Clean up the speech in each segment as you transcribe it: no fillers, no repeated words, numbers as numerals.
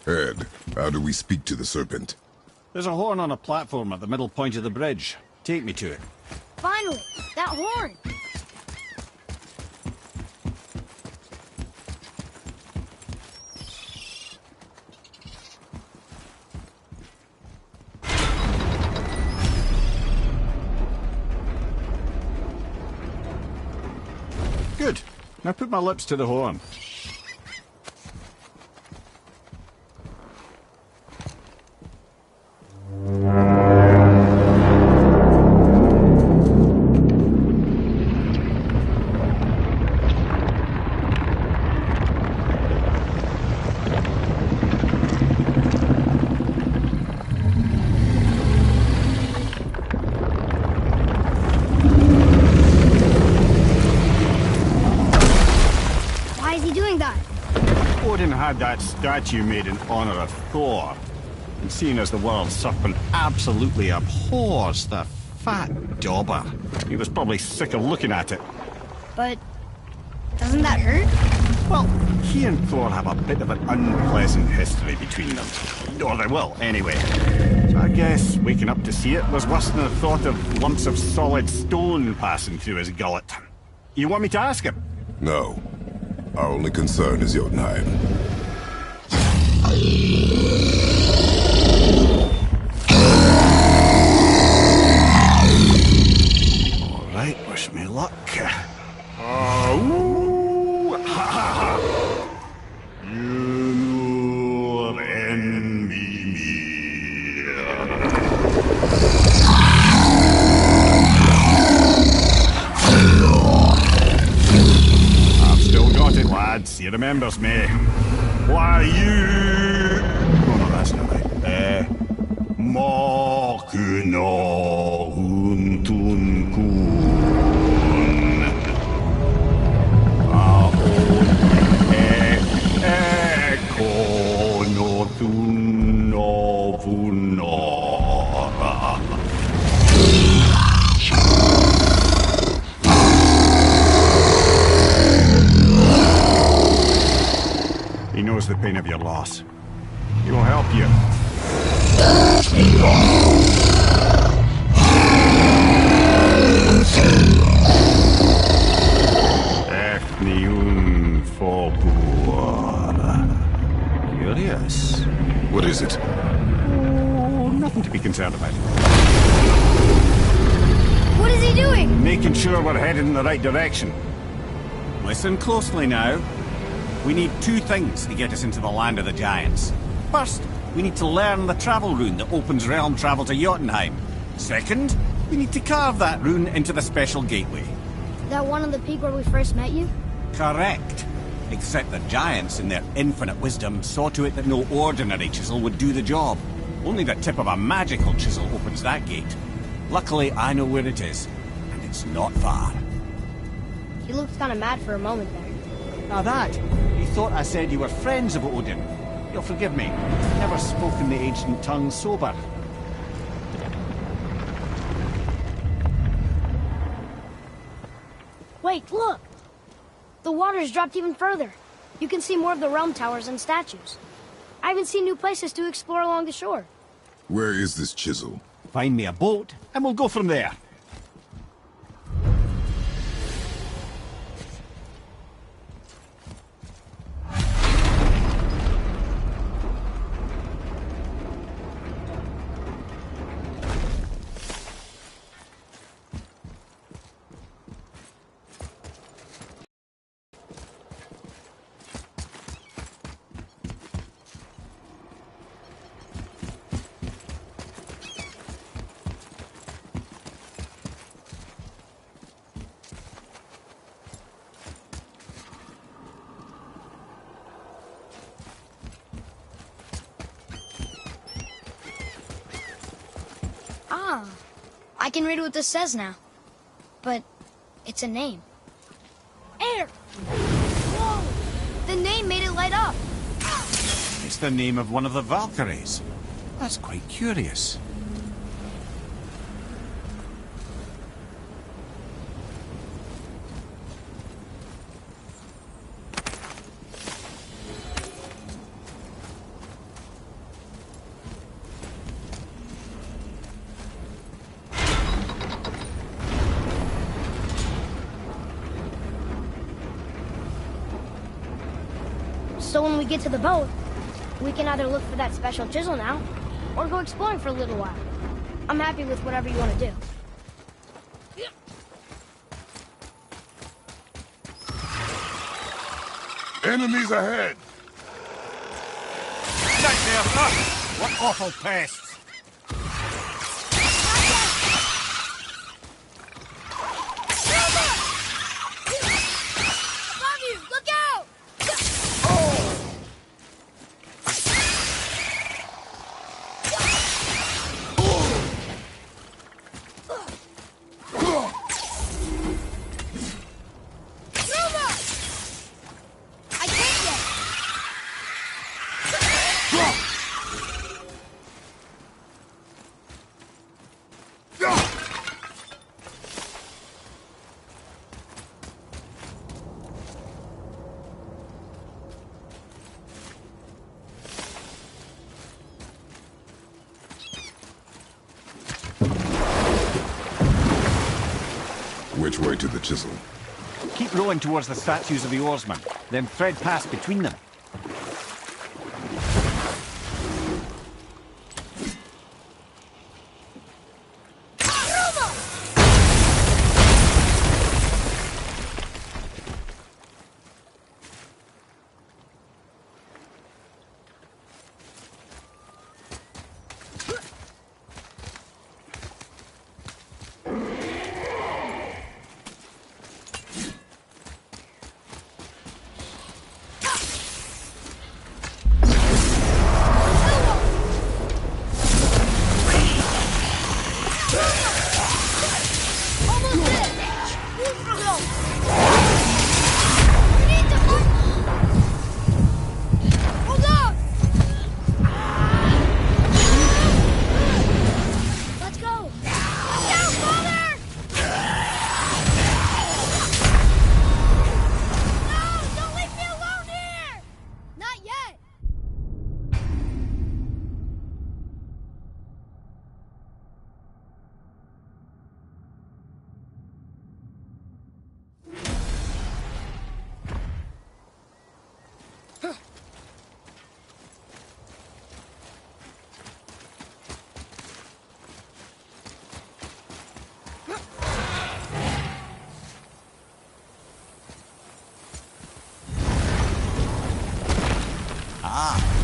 Ed, how do we speak to the serpent? There's a horn on a platform at the middle point of the bridge. Take me to it. Finally! That horn! Good. Now put my lips to the horn. Had that statue made in honor of Thor. And seeing as the world serpent absolutely abhors the fat dauber, he was probably sick of looking at it. But doesn't that hurt? Well, he and Thor have a bit of an unpleasant history between them. Or they will, anyway. So I guess waking up to see it was worse than the thought of lumps of solid stone passing through his gullet. You want me to ask him? No. Our only concern is Jotunheim. All right, wish me luck. Oh, ha ha ha! You envy me. I've still got it, lads. He remembers me. Why you? Oh no, that's not right. Makuna huntun kun. Ekonotun novunora. He knows the pain of your loss. He will help you. Ethnium Forbur. Curious. What is it? Oh, nothing to be concerned about. What is he doing? Making sure we're headed in the right direction. Listen closely now. We need two things to get us into the land of the giants. First, we need to learn the travel rune that opens realm travel to Jotunheim. Second, we need to carve that rune into the special gateway. That one on the peak where we first met you? Correct. Except the giants, in their infinite wisdom, saw to it that no ordinary chisel would do the job. Only the tip of a magical chisel opens that gate. Luckily, I know where it is, and it's not far. He looked kind of mad for a moment there. Now that, he thought I said you were friends of Odin. You'll forgive me. Never spoken the ancient tongue sober. Wait, look! The water's dropped even further. You can see more of the realm towers and statues. I even see new places to explore along the shore. Where is this chisel? Find me a boat, and we'll go from there. I can read what this says now. But it's a name. Air! Whoa! The name made it light up. It's the name of one of the Valkyries. That's quite curious. So when we get to the boat, we can either look for that special chisel now, or go exploring for a little while. I'm happy with whatever you want to do. Enemies ahead! Right there! Ah, what awful pests! Above you! Look out! I can't yet! Which way to the chisel? Keep rowing towards the statues of the oarsmen, then thread past between them.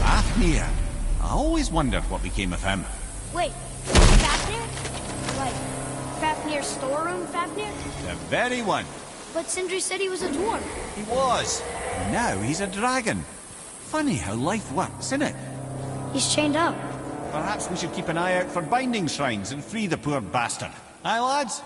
Fafnir. I always wondered what became of him. Wait, Fafnir? Like, Fafnir's storeroom Fafnir? The very one. But Sindri said he was a dwarf. He was. Now he's a dragon. Funny how life works, isn't it? He's chained up. Perhaps we should keep an eye out for binding shrines and free the poor bastard. Aye, lads?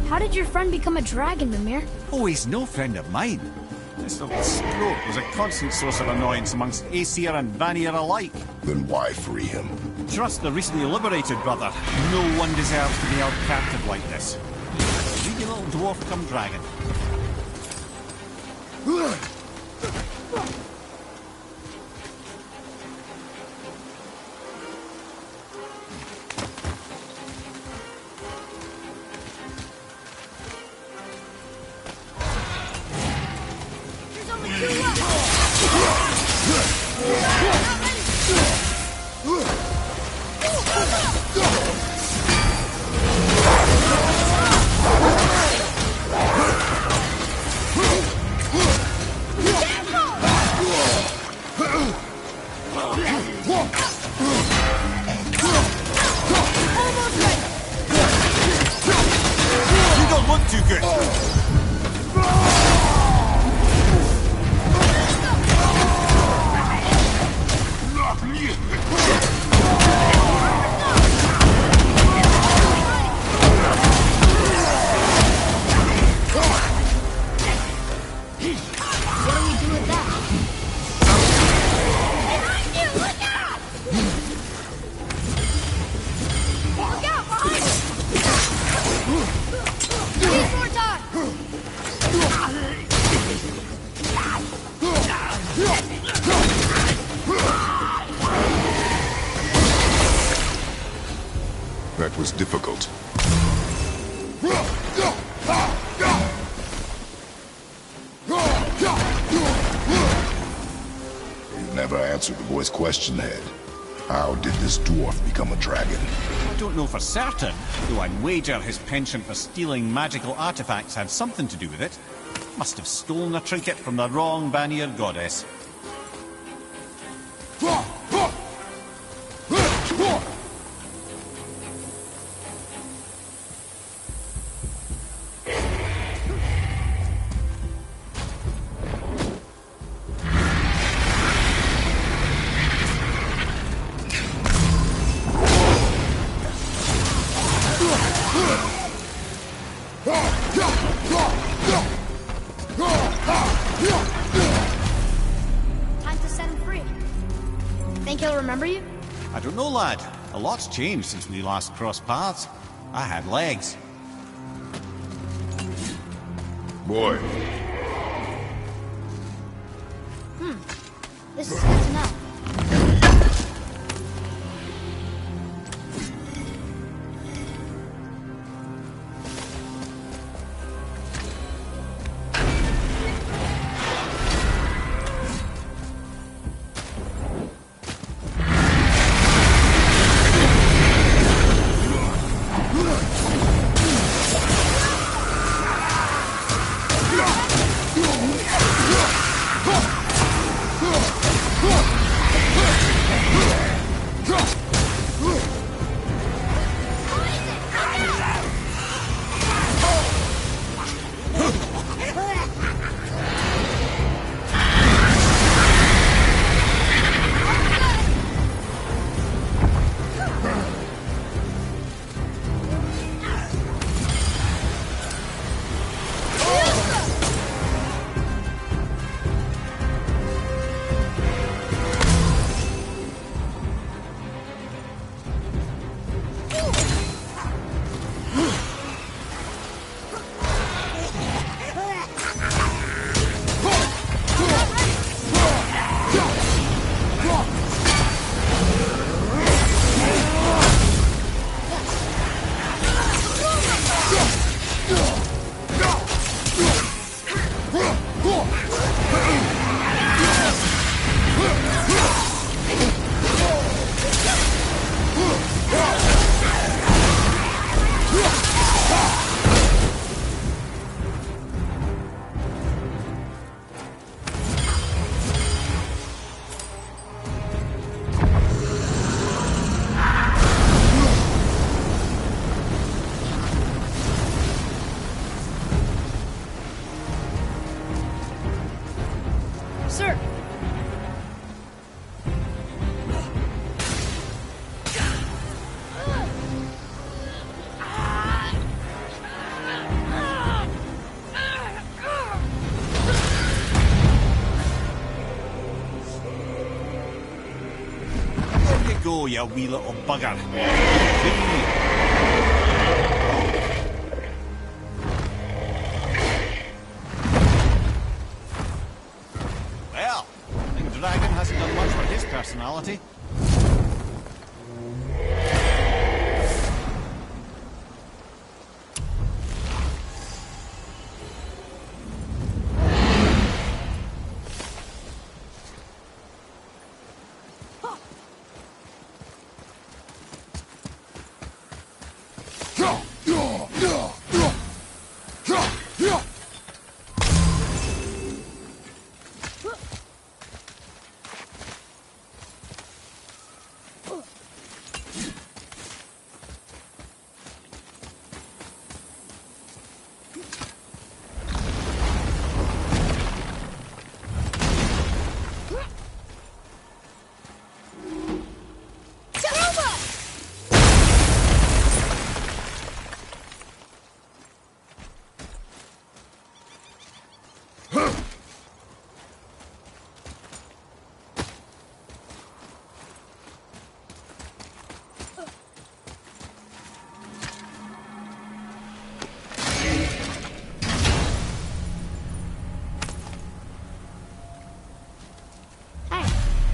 How did your friend become a dragon, Mimir? Oh, he's no friend of mine. This little scrope was a constant source of annoyance amongst Aesir and Vanir alike. Then why free him? Trust the recently liberated, brother. No one deserves to be held captive like this. Greedy little dwarf come dragon. There's only two left. You don't look too good. What do we do with that? Behind you! Look out! Look out! Behind us! Need more time! That was difficult. You never answered the boy's question, Head. How did this dwarf become a dragon? I don't know for certain, though I'd wager his penchant for stealing magical artifacts had something to do with it. Must have stolen a trinket from the wrong Vanir goddess. Time to set him free. Think he'll remember you? I don't know, lad. A lot's changed since we last crossed paths. I had legs. Boy, This is good to know. Sir! go, you wee little bugger. Well, I think the dragon hasn't done much for his personality.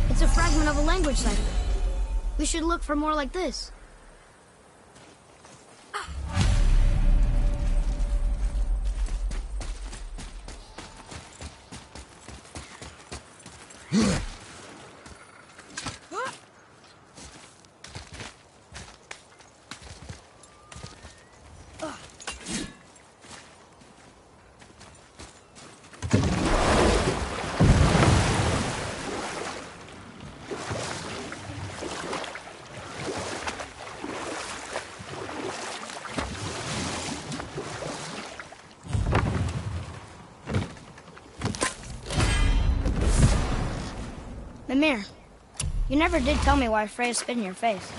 It's a fragment of a language cipher. We should look for more like this. Mimir, you never did tell me why Freya spit in your face.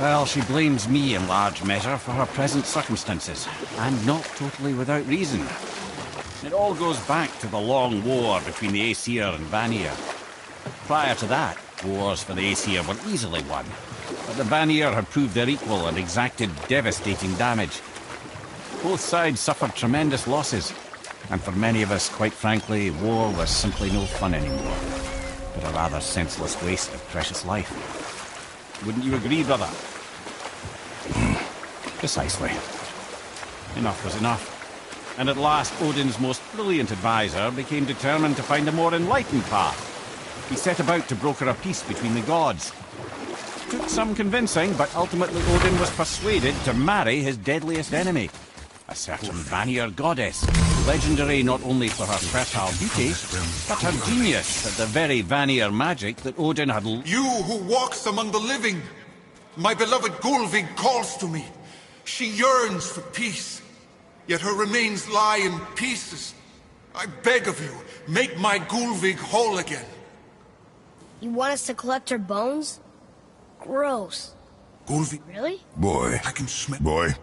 Well, she blames me in large measure for her present circumstances, and not totally without reason. It all goes back to the long war between the Aesir and Vanir. Prior to that, wars for the Aesir were easily won, but the Vanir had proved their equal and exacted devastating damage. Both sides suffered tremendous losses, and for many of us, quite frankly, war was simply no fun anymore, but a rather senseless waste of precious life. Wouldn't you agree, brother? Precisely. Enough was enough. And at last, Odin's most brilliant advisor became determined to find a more enlightened path. He set about to broker a peace between the gods. Took some convincing, but ultimately Odin was persuaded to marry his deadliest enemy, a certain Vanir goddess, legendary not only for her fertile beauty, but her genius at the very Vanir magic that Odin had... You who walks among the living, my beloved Gulvig calls to me. She yearns for peace, yet her remains lie in pieces. I beg of you, make my Gulvig whole again. You want us to collect her bones? Gross. Gulvig... Really? Boy. I can smell... Boy.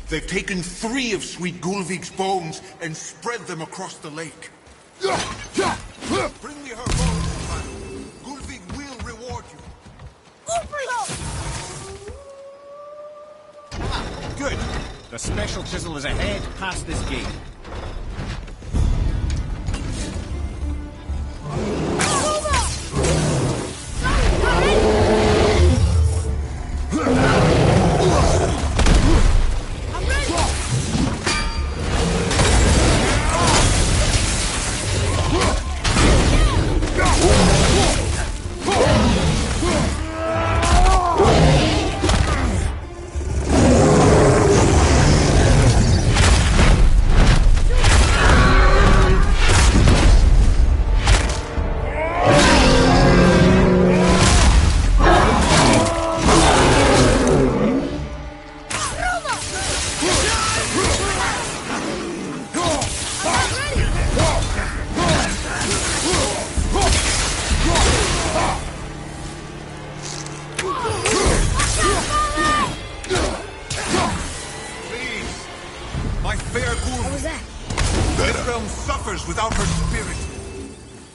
They've taken 3 of sweet Gulvig's bones and spread them across the lake. Bring me her bones, man. Gulvig will reward you. Good. The special chisel is ahead, past this gate.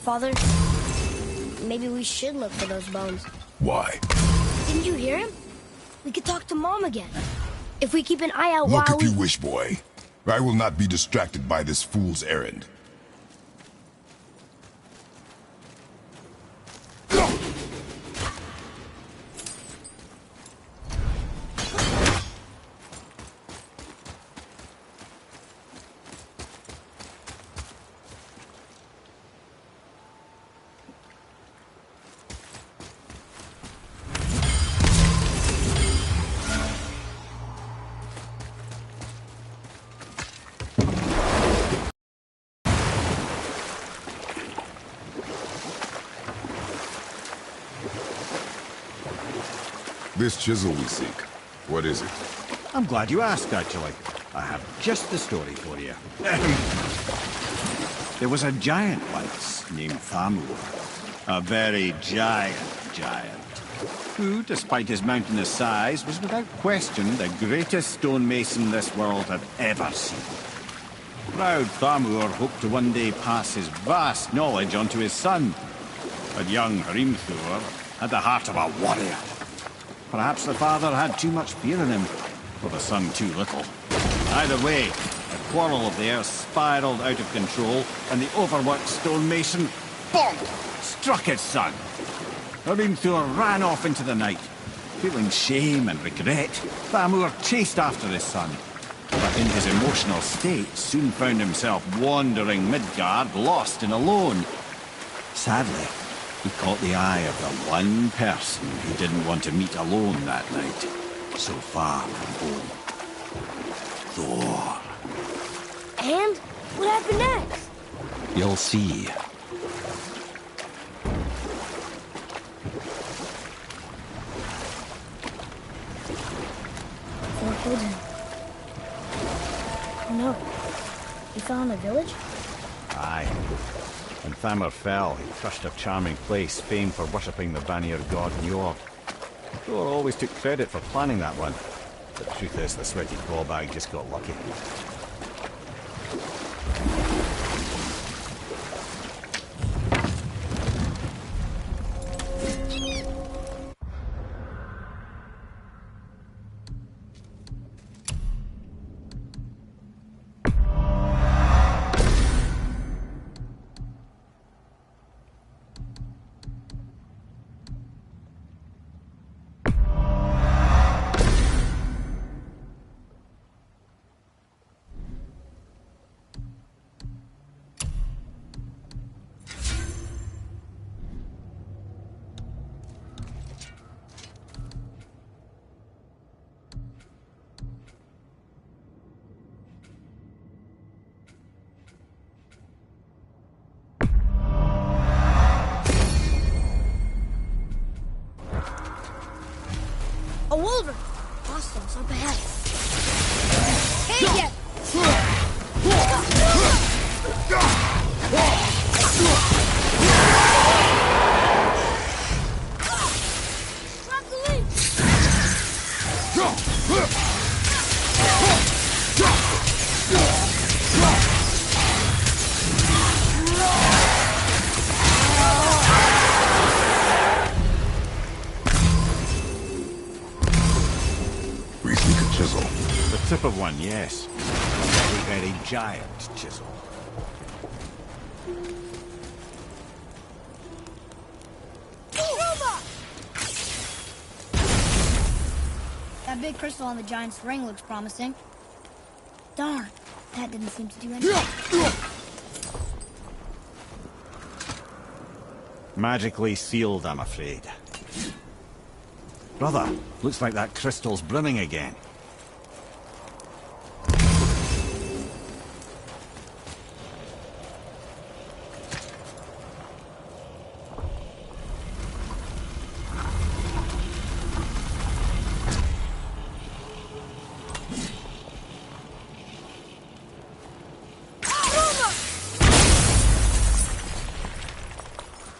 Father, maybe we should look for those bones. Why? Didn't you hear him? We could talk to Mom again. If we keep an eye out Look while if you wish, boy. I will not be distracted by this fool's errand. This chisel we seek, what is it? I'm glad you asked, actually. I have just the story for you. There was a giant once named Thamur. A very giant, who, despite his mountainous size, was without question the greatest stonemason this world had ever seen. Proud Thamur hoped to one day pass his vast knowledge on to his son. But young Hrimthur had the heart of a warrior. Perhaps the father had too much fear in him, or the son too little. Either way, a quarrel of theirs spiraled out of control, and the overworked stonemason, bonk, struck his son. Hrimthur ran off into the night. Feeling shame and regret, Thamur chased after his son. But in his emotional state, soon found himself wandering Midgard, lost and alone. Sadly, he caught the eye of the one person he didn't want to meet alone that night, so far from home. Thor. And what happened next? You'll see. Thor killed him. Oh no. He fell in the village? Aye. When Thamur fell, he crushed a charming place famed for worshipping the Vanir god Njord. Thor always took credit for planning that one. The truth is, the sweaty clawbag just got lucky. A wolverine! Hostiles up ahead. Hey, yeah! Grab the lead! Chisel. The tip of one, yes. A very, very giant chisel. That big crystal on the giant's ring looks promising. Darn, that didn't seem to do anything. Magically sealed, I'm afraid. Brother, looks like that crystal's brimming again.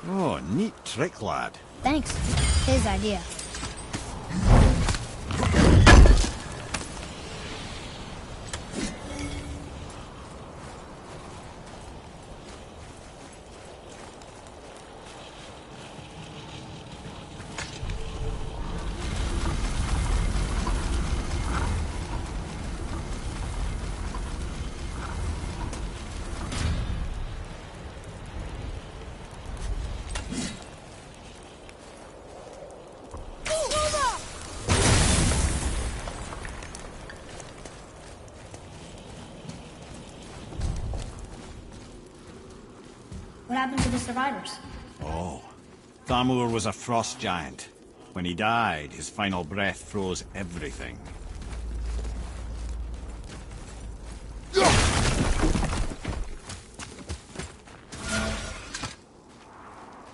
Oh, neat trick, lad. Thanks. His idea. What happened to the survivors? Oh, Thamur was a frost giant. When he died, his final breath froze everything.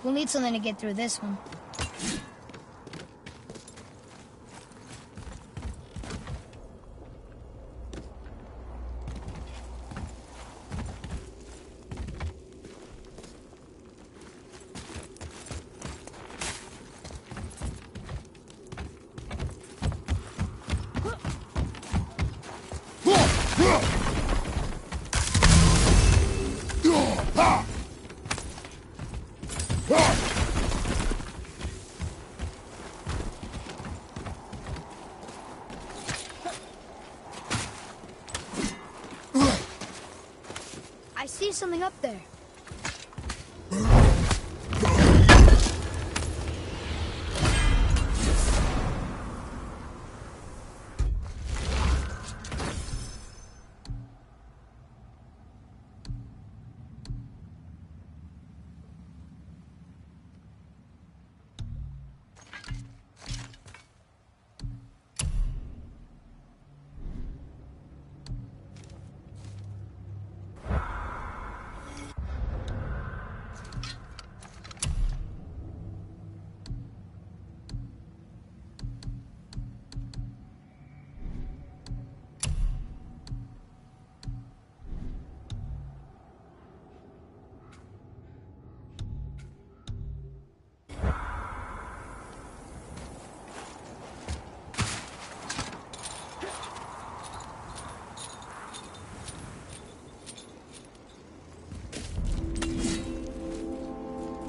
We'll need something to get through this one. I see something up there.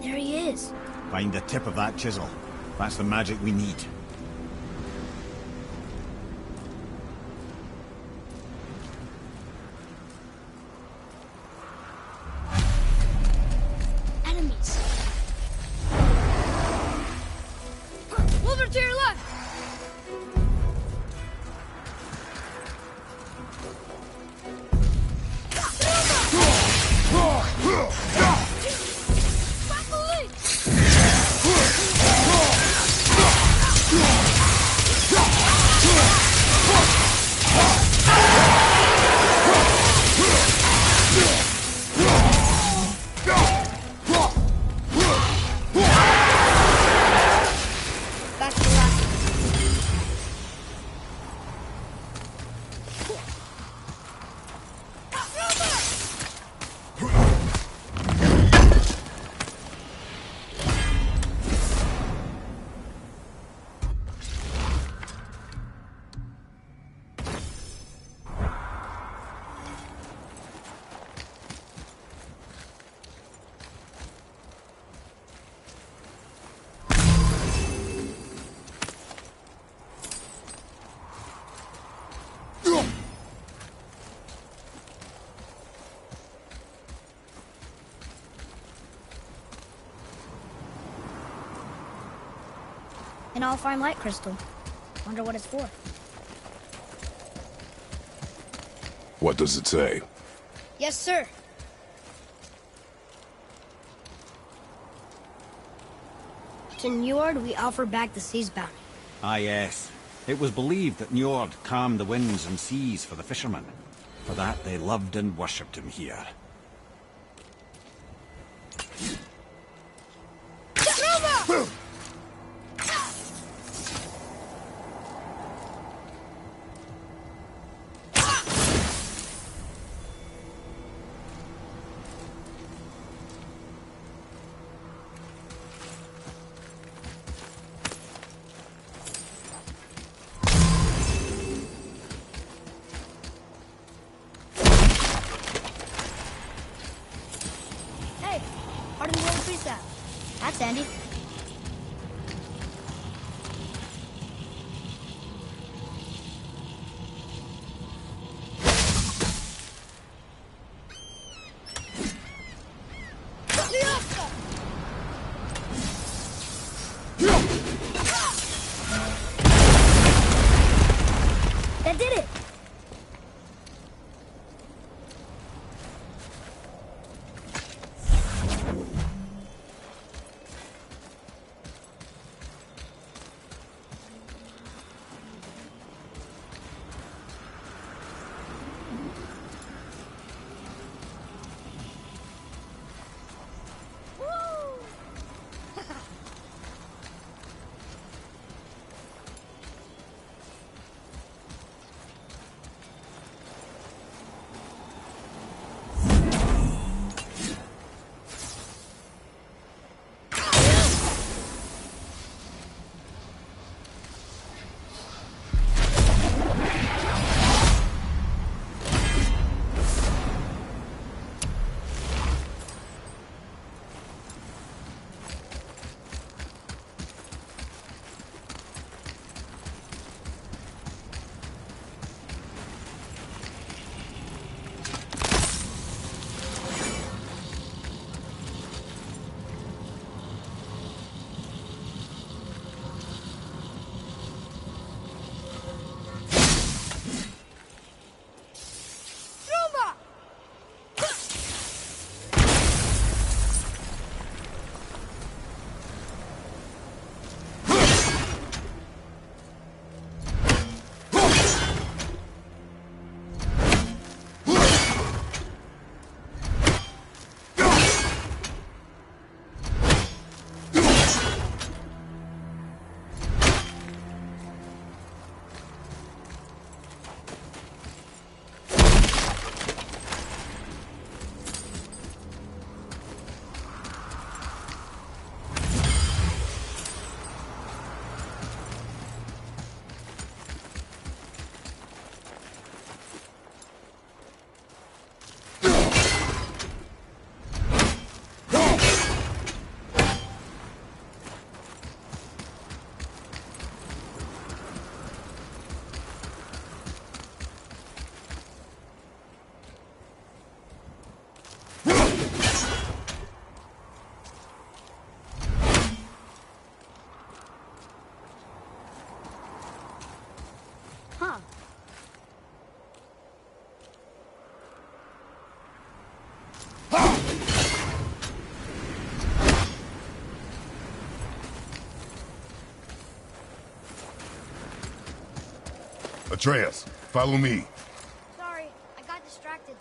There he is. Find the tip of that chisel. That's the magic we need. Enemies. Over to your left. That's the last. An all-fine light crystal. Wonder what it's for. What does it say? Yes, sir. To Njord, we offer back the sea's bounty. Ah, yes. It was believed that Njord calmed the winds and seas for the fishermen. For that, they loved and worshipped him here. Hey, pardon the old priest out. That's handy. That did it! Atreus, follow me. Sorry, I got distracted.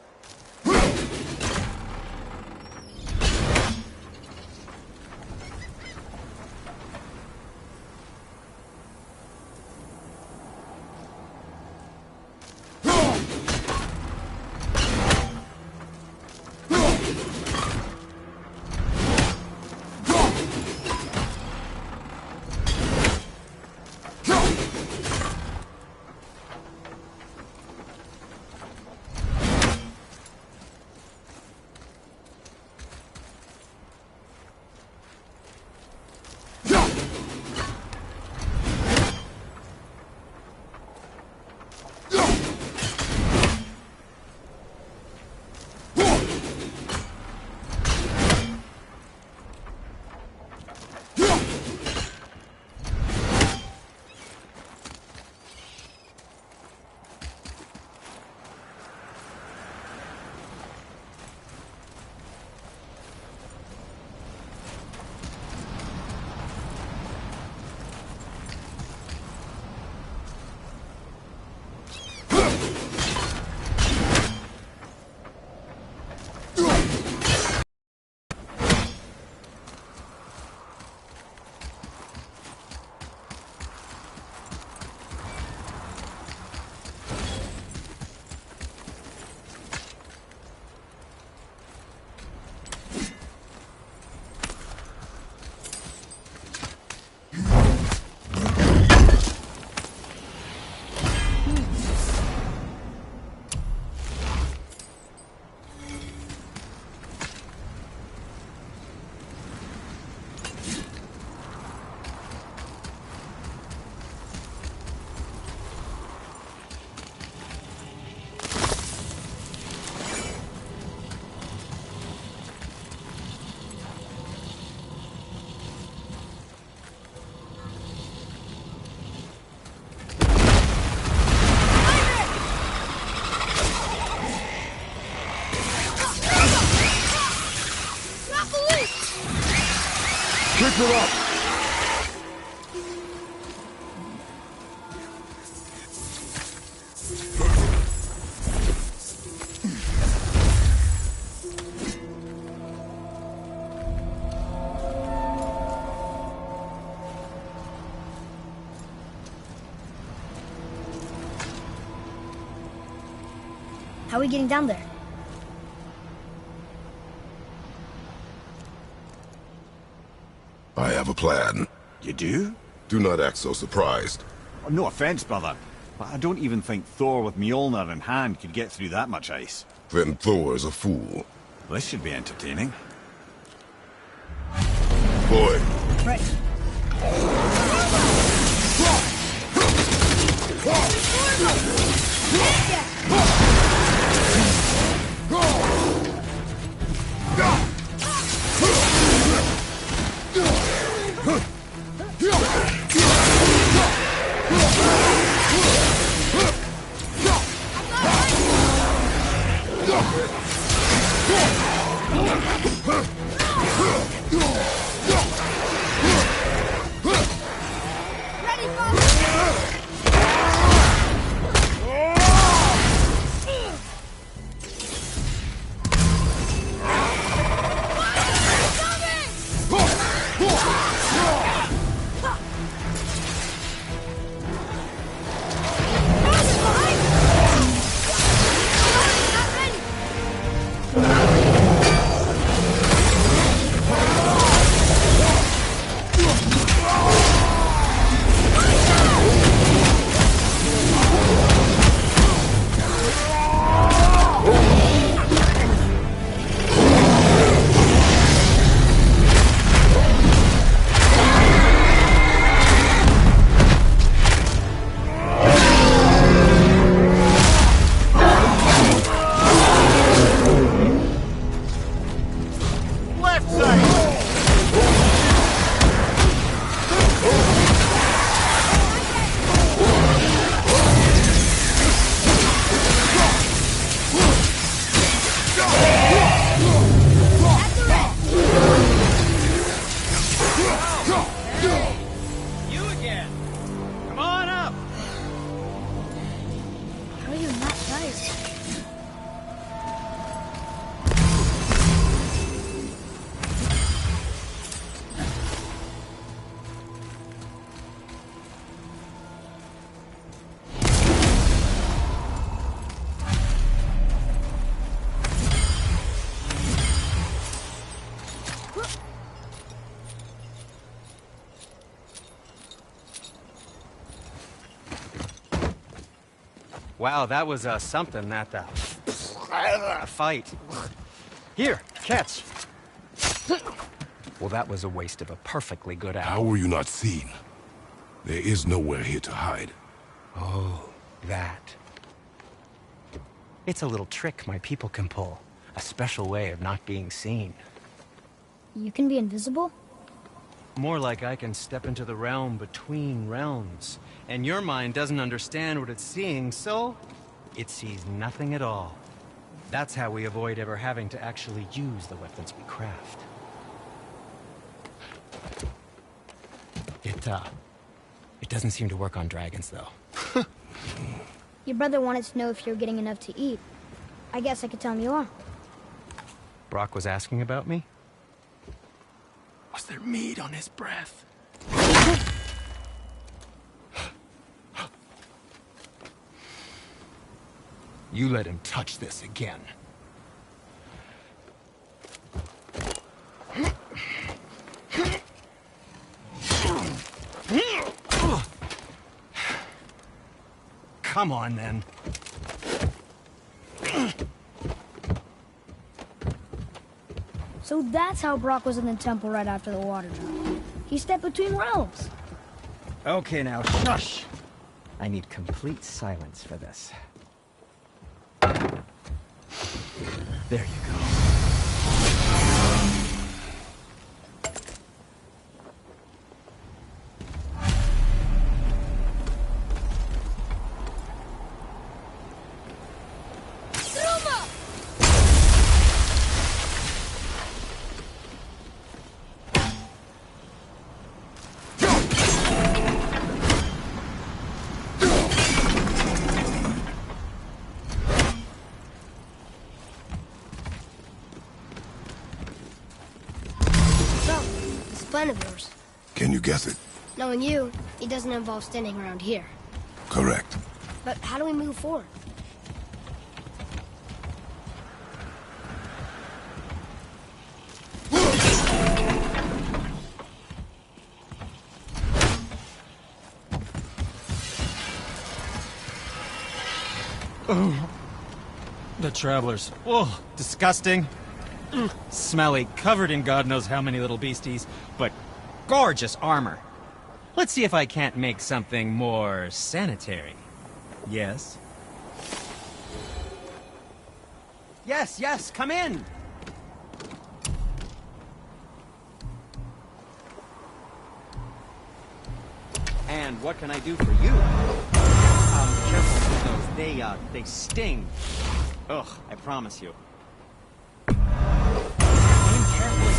Pick it up! How are we getting down there? I have a plan. You do? Do not act so surprised. Oh, no offense, brother, but I don't even think Thor with Mjolnir in hand could get through that much ice. Then Thor is a fool. This should be entertaining. Boy. Right. Wow, that was something, that fight. Here, catch. Well, that was a waste of a perfectly good hour. How were you not seen? There is nowhere here to hide. Oh, that. It's a little trick my people can pull. A special way of not being seen. You can be invisible? More like I can step into the realm between realms. And your mind doesn't understand what it's seeing, so it sees nothing at all. That's how we avoid ever having to actually use the weapons we craft. It doesn't seem to work on dragons, though. Your brother wanted to know if you're getting enough to eat. I guess I could tell him you are. Brock was asking about me? Was there meat on his breath? You let him touch this again. Come on, then. So that's how Brock was in the temple right after the water drop. He stepped between realms. Okay, now, shush! I need complete silence for this. There you go. Plan of yours. Can you guess it? Knowing you, it doesn't involve standing around here. Correct. But how do we move forward? Oh, the travelers. Oh, disgusting. Smelly, covered in God knows how many little beasties, but gorgeous armor. Let's see if I can't make something more sanitary. Yes? Yes, yes, come in! And what can I do for you? Careful with those. They sting. Ugh, I promise you. Aim carefully.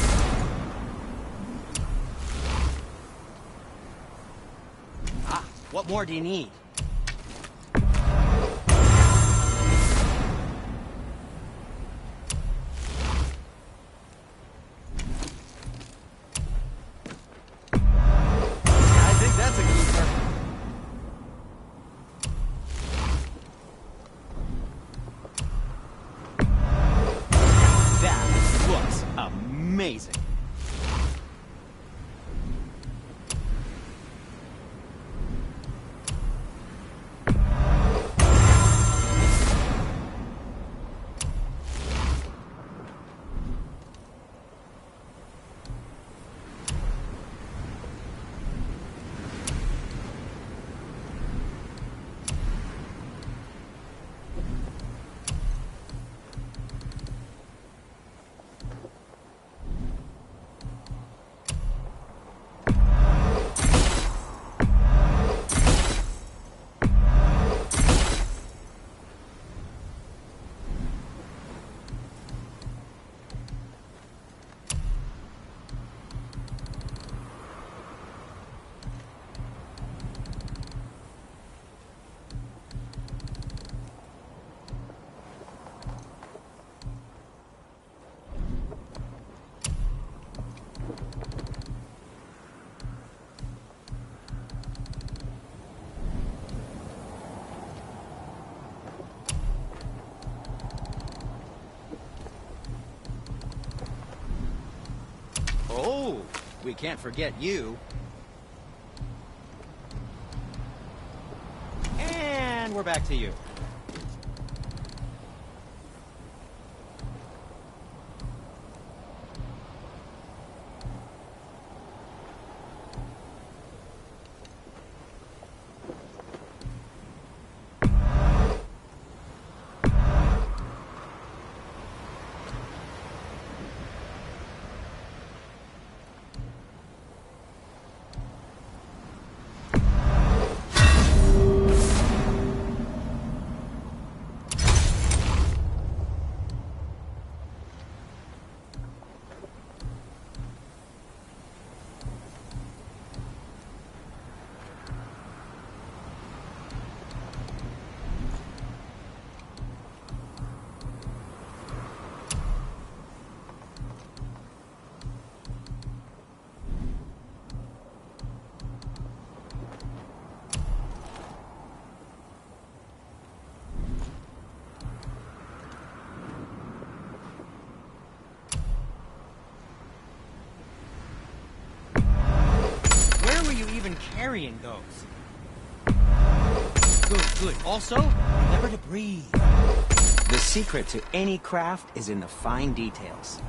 Ah, what more do you need? I think that's a keeper. That looks amazing. Oh, we can't forget you. And we're back to you. carrying those. Good, good. Also, remember to breathe. The secret to any craft is in the fine details.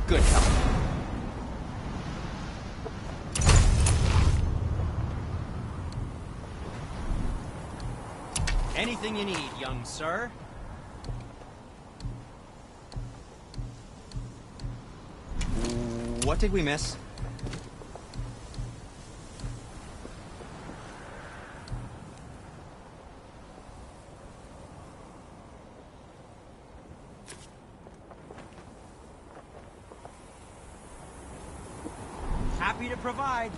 Good health. Anything you need, young sir. What did we miss? Happy to provide.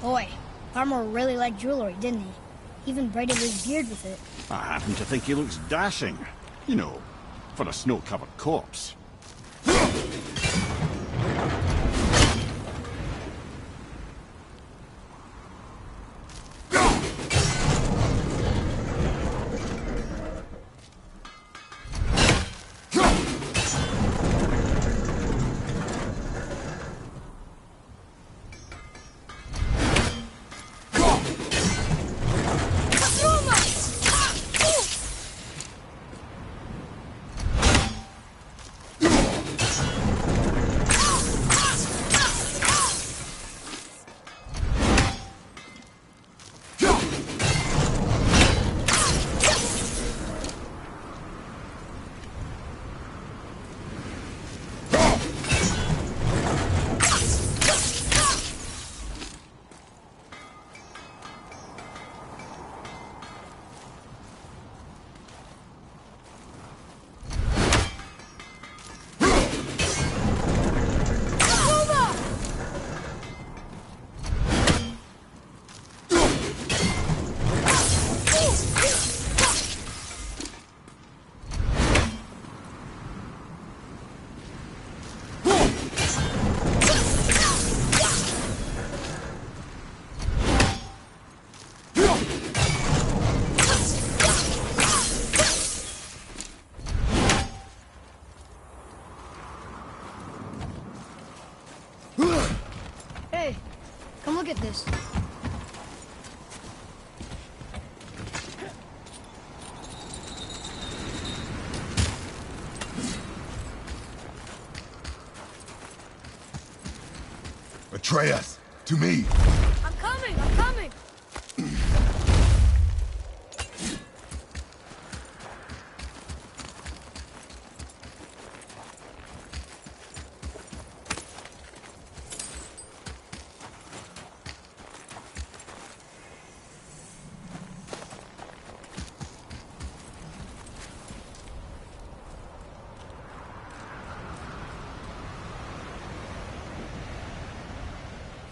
Boy, Farmer really liked jewelry, didn't he? Even braided his beard with it. I happen to think he looks dashing. You know, for a snow-covered corpse. Hey, come look at this. Atreus, to me. I'm coming, I'm coming.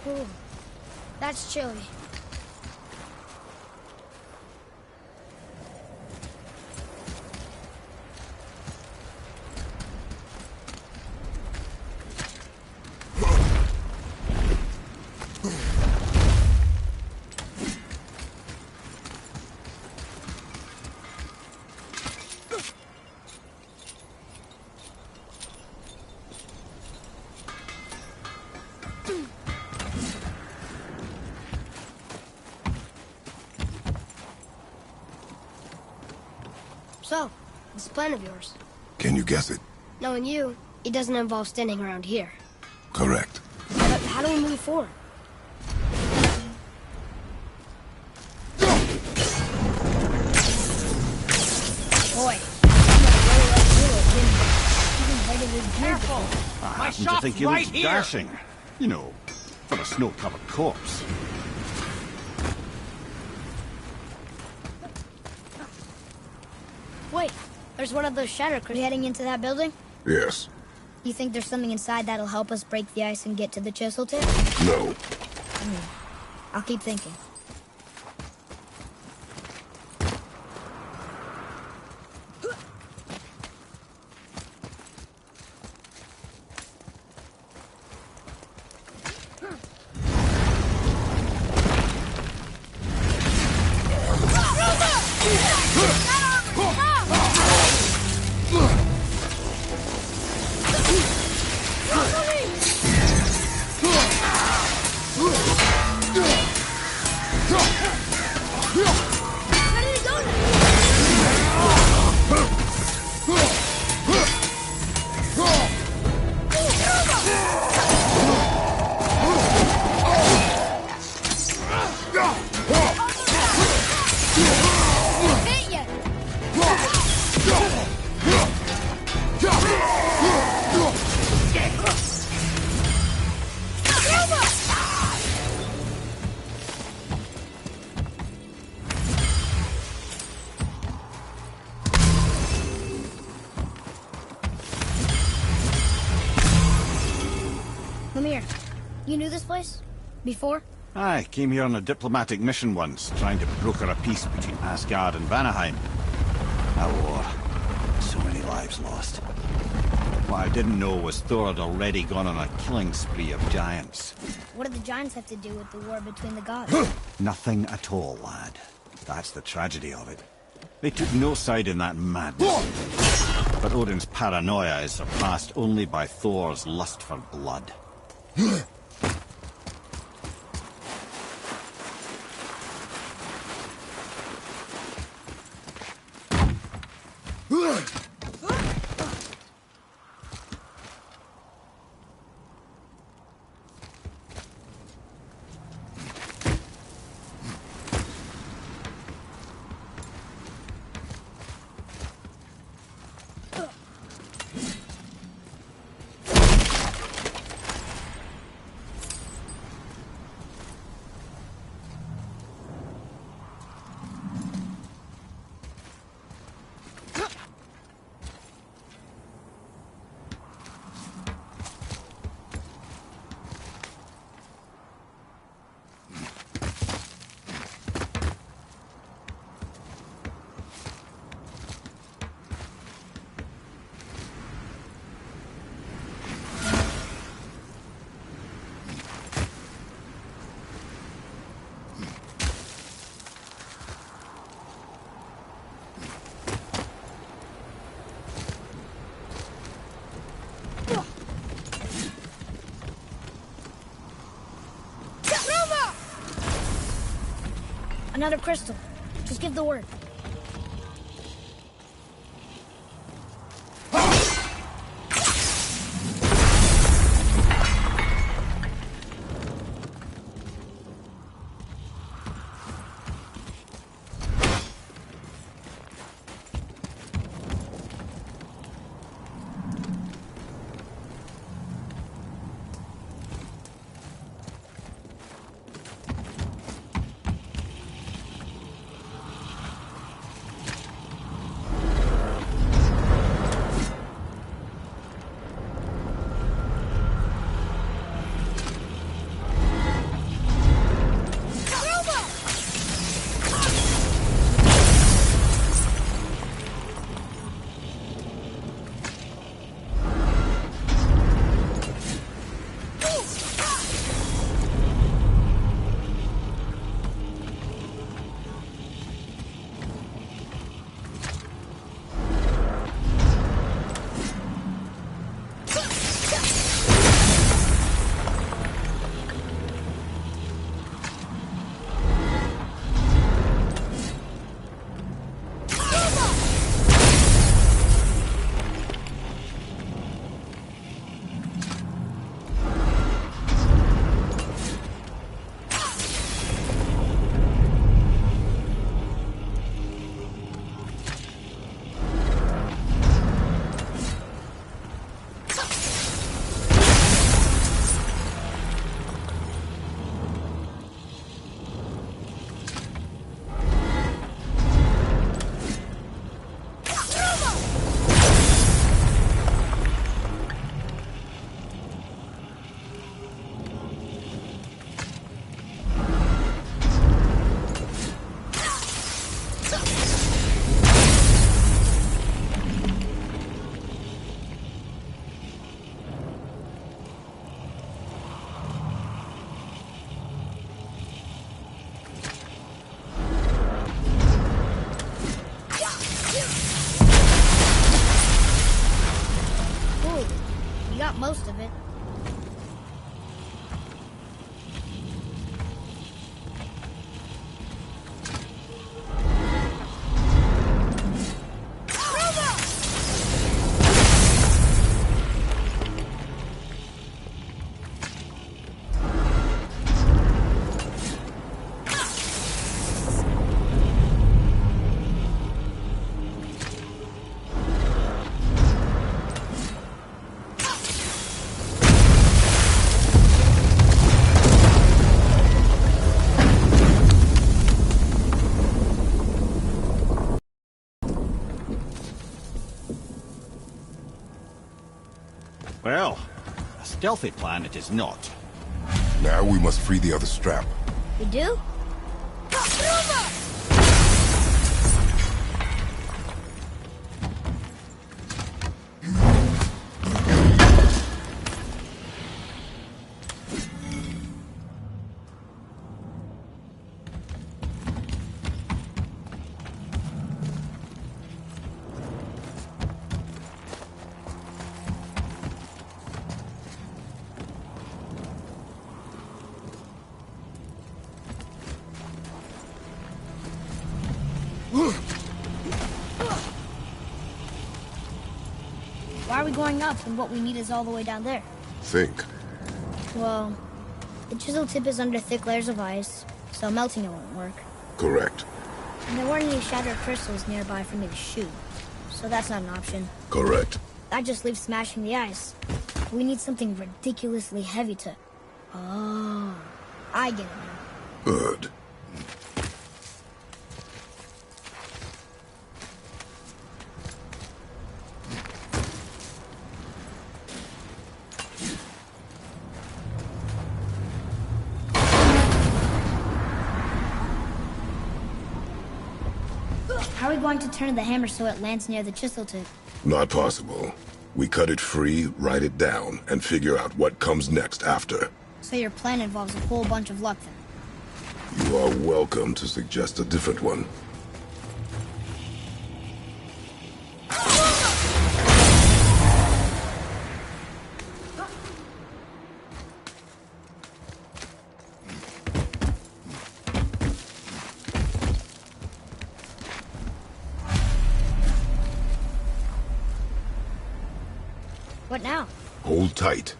Ooh, that's chilly. So, this plan of yours. Can you guess it? Knowing you, it doesn't involve standing around here. Correct. But how do we move forward? Boy, Careful! I happen to think he looks dashing. You know, for a snow-covered corpse. Wait, there's one of those shatter crews heading into that building? Yes. You think there's something inside that'll help us break the ice and get to the chisel tip? No. I'll keep thinking. Come here. You knew this place? Before? I came here on a diplomatic mission once, trying to broker a peace between Asgard and Vanaheim. A war. So many lives lost. What I didn't know was Thor had already gone on a killing spree of giants. What did the giants have to do with the war between the gods? Nothing at all, lad. That's the tragedy of it. They took no side in that madness. But Odin's paranoia is surpassed only by Thor's lust for blood. Another crystal. Just give the word. stealthy plan it is not. Now we must free the other strap. We do? Why are we going up when what we need is all the way down there? Think. Well, the chisel tip is under thick layers of ice, so melting it won't work. Correct. And there weren't any shattered crystals nearby for me to shoot, so that's not an option. Correct. That just leaves smashing the ice. We need something ridiculously heavy to... Oh, I get it now. Good. How are we going to turn the hammer so it lands near the chisel tip? Not possible. We cut it free, write it down, and figure out what comes next after. So your plan involves a whole bunch of luck then? You are welcome to suggest a different one. What now? Hold tight.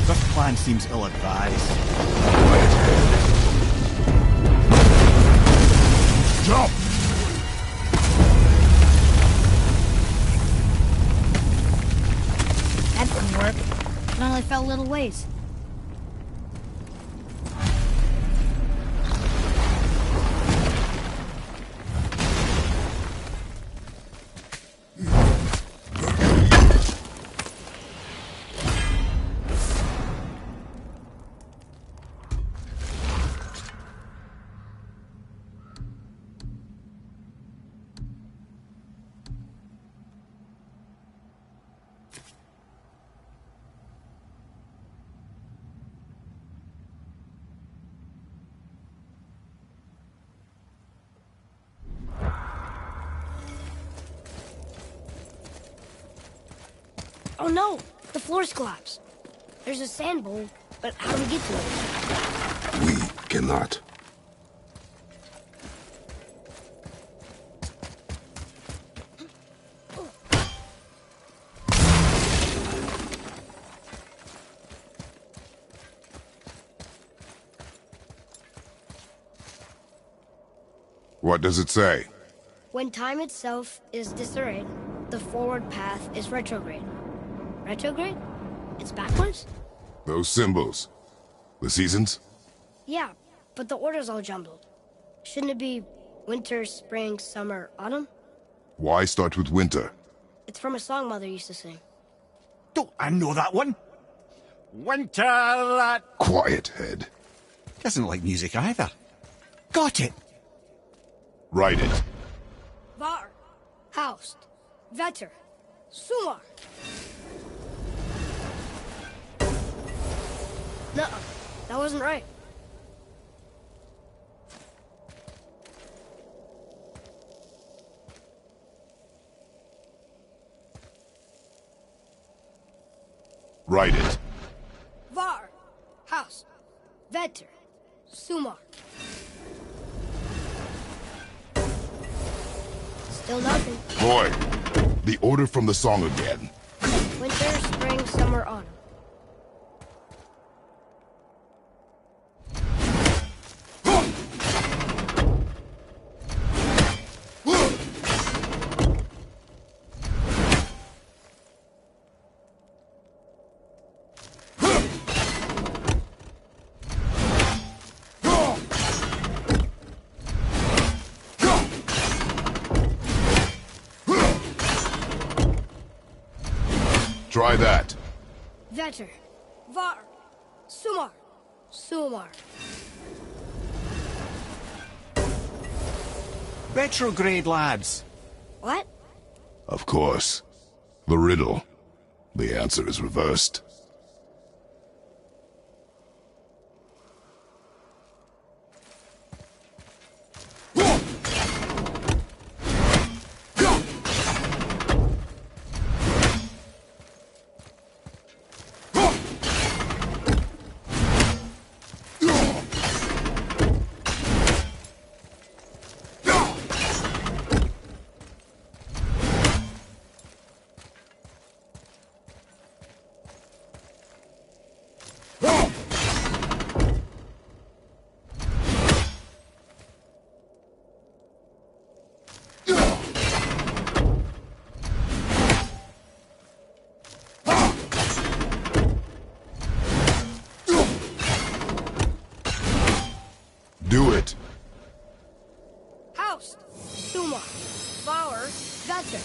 This plan seems ill-advised. Jump! That didn't work. It only fell a little ways. Oh no! The floor's collapsed. There's a sand bowl, but how do we get to it? We cannot. What does it say? When time itself is disarrayed, the forward path is retrograde. Retrograde? It's backwards? Those symbols. The seasons? Yeah, but the order's all jumbled. Shouldn't it be winter, spring, summer, autumn? Why start with winter? It's from a song Mother used to sing. Don't I know that one? Winter that... Quiet, head. Doesn't like music either. Got it. Write it. Var, Haust, Vetter, Sumar. No, that wasn't right. Write it. Var, Haust, Vetter, Sumar. Still nothing. Boy, the order from the song again. Winter, spring, summer, autumn. Try that. Vetter. Var. Sumar. Sumar. Retrograde, lads. What? Of course. The riddle. The answer is reversed. Do it. House. Sumar. Bauer. Vetter.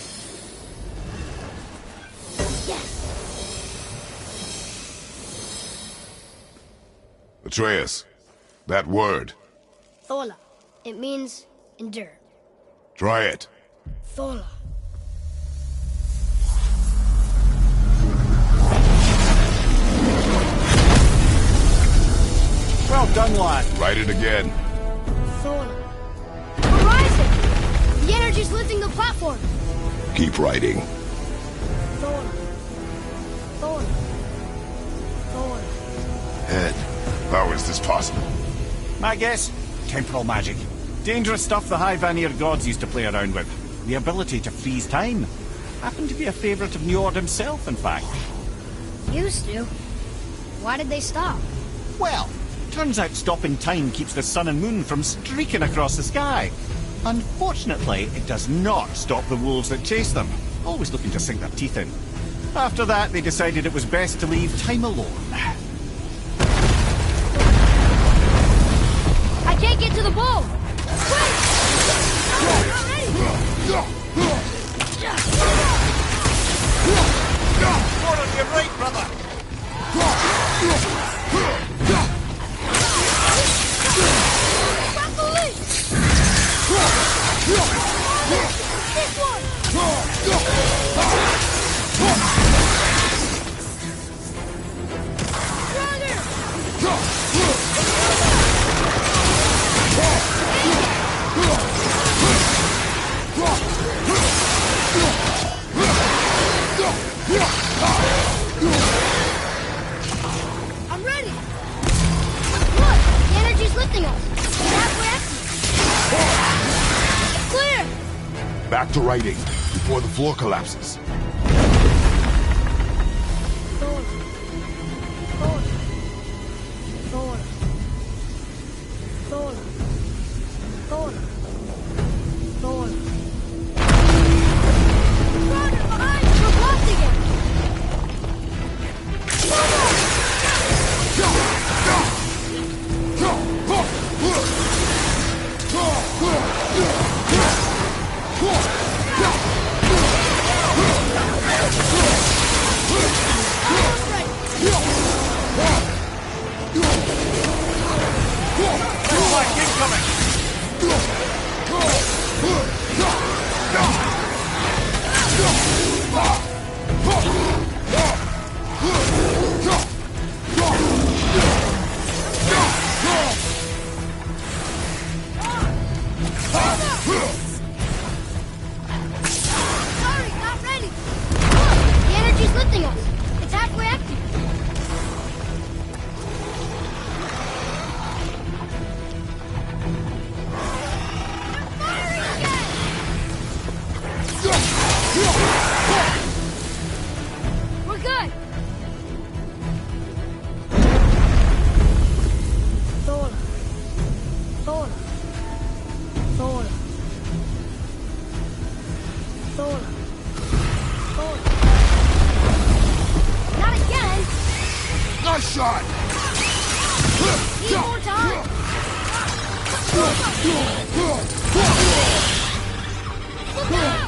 Yes. Atreus, that word. Thola. It means endure. Try it. Thola. Well done, lad. Write it again. Thola. We're rising! The energy's lifting the platform! Keep writing. Thola. Thola. Thola. Head. How is this possible? My guess? Temporal magic. Dangerous stuff the High Vanir gods used to play around with. The ability to freeze time. Happened to be a favourite of Njord himself, in fact. Used to. Why did they stop? Well, turns out stopping time keeps the sun and moon from streaking across the sky. Unfortunately, it does not stop the wolves that chase them, always looking to sink their teeth in. After that, they decided it was best to leave time alone. I can't get to the bowl! Quick! No, not ready! More on your right, brother! Grab the lead! This one! I'm ready! Look! The energy's lifting us! We're halfway empty! It's clear! Back to writing, before the floor collapses. Thor. Thor. Thor. Thor. Thor. Thor. Run! Behind! We're blocked again! Sorry, not ready. Look, the energy's lifting us. It's halfway empty. They're firing again. We're good. Thor. Thor. Thor. Thor. Thor. Not again! Nice shot! Need more time! Look out!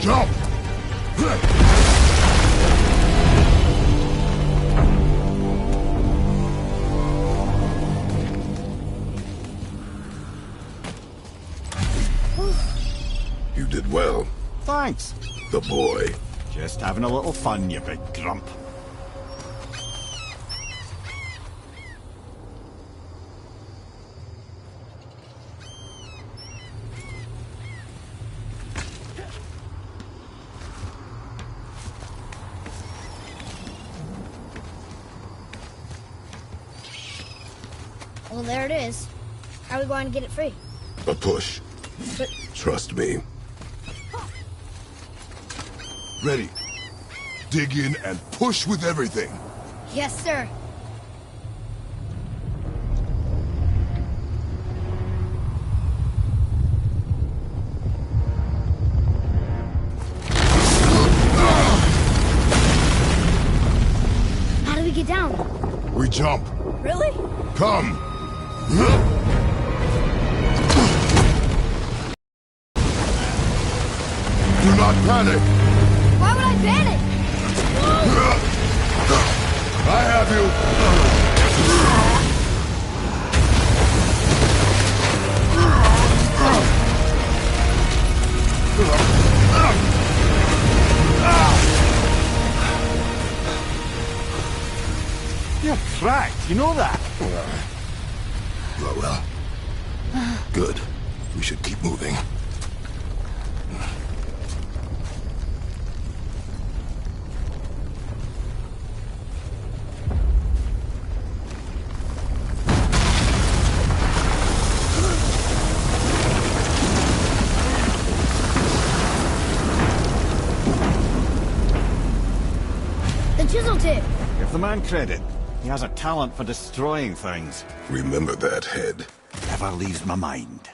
Jump! You did well. Thanks. The boy. Just having a little fun, you big grump. Well, there it is. How are we going to get it free? A push. But Trust me. Ready. Dig in and push with everything. yes, sir. How do we get down? We jump. Really? Come. Do not panic. Why would I panic? I have you. You're cracked, you know that? Well. Good. We should keep moving. The chisel tip. Give the man credit. He has a talent for destroying things. Remember that head. Never leaves my mind.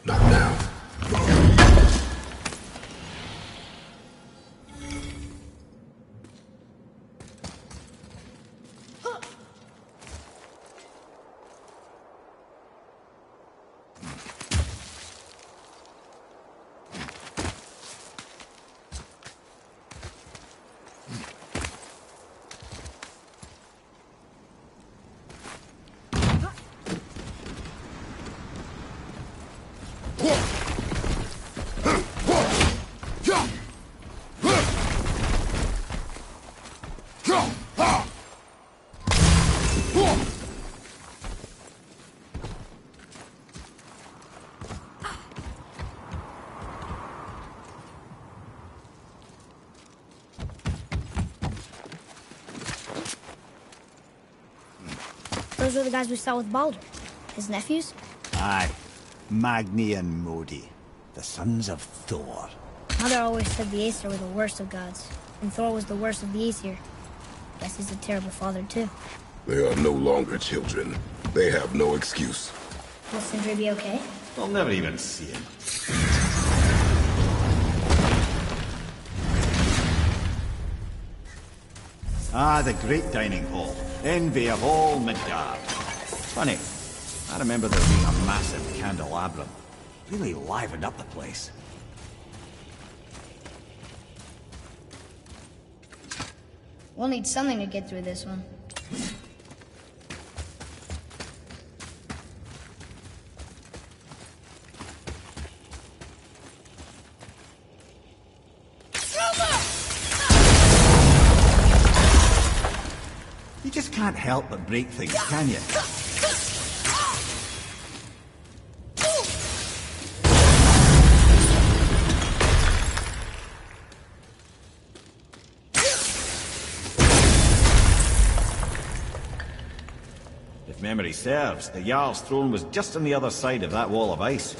Not now. Those were the guys we saw with Baldur. His nephews? Aye. Magni and Modi, the sons of Thor. Mother always said the Aesir were the worst of gods, and Thor was the worst of the Aesir. Guess he's a terrible father, too. They are no longer children. They have no excuse. Will Sindri be okay? We'll never even see him. Ah, the great dining hall. Envy of all Midgard. Funny, I remember there being a massive candelabrum. Really livened up the place. We'll need something to get through this one. You just can't help but break things, can you? If memory serves, the Jarl's throne was just on the other side of that wall of ice.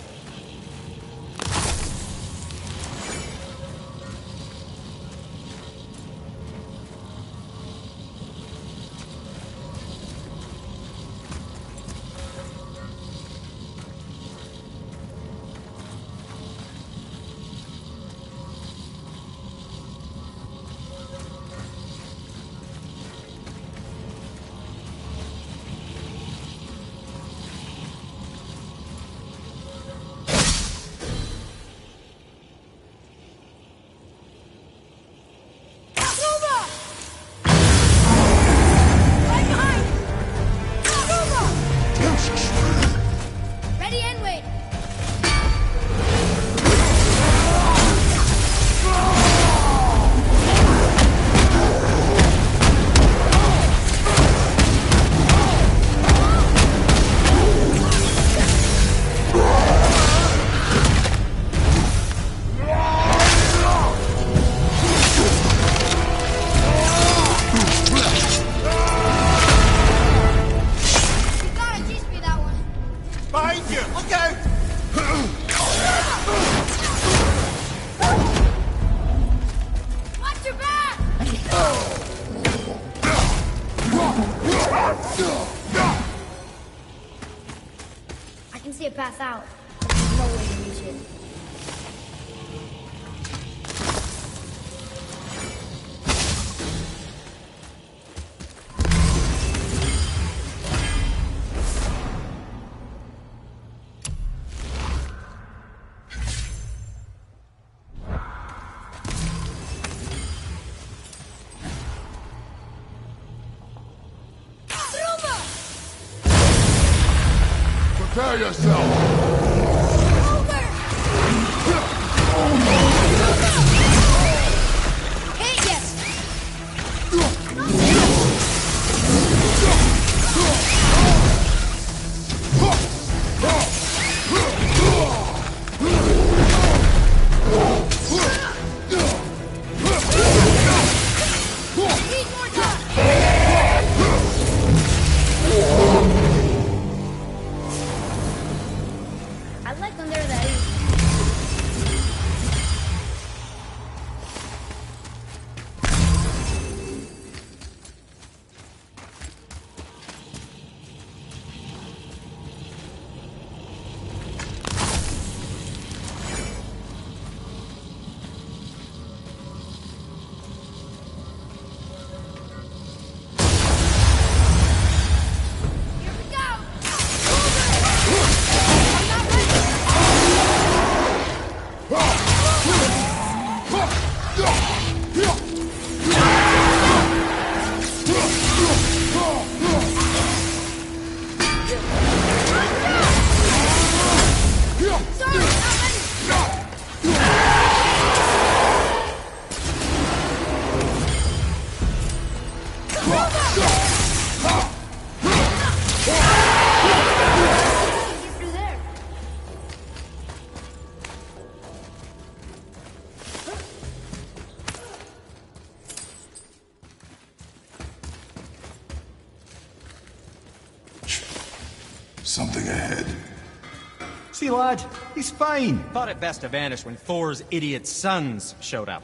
I can see a path out, but there's no way to reach it. Prepare yourself! something ahead. See, lad, he's fine. Thought it best to vanish when Thor's idiot sons showed up.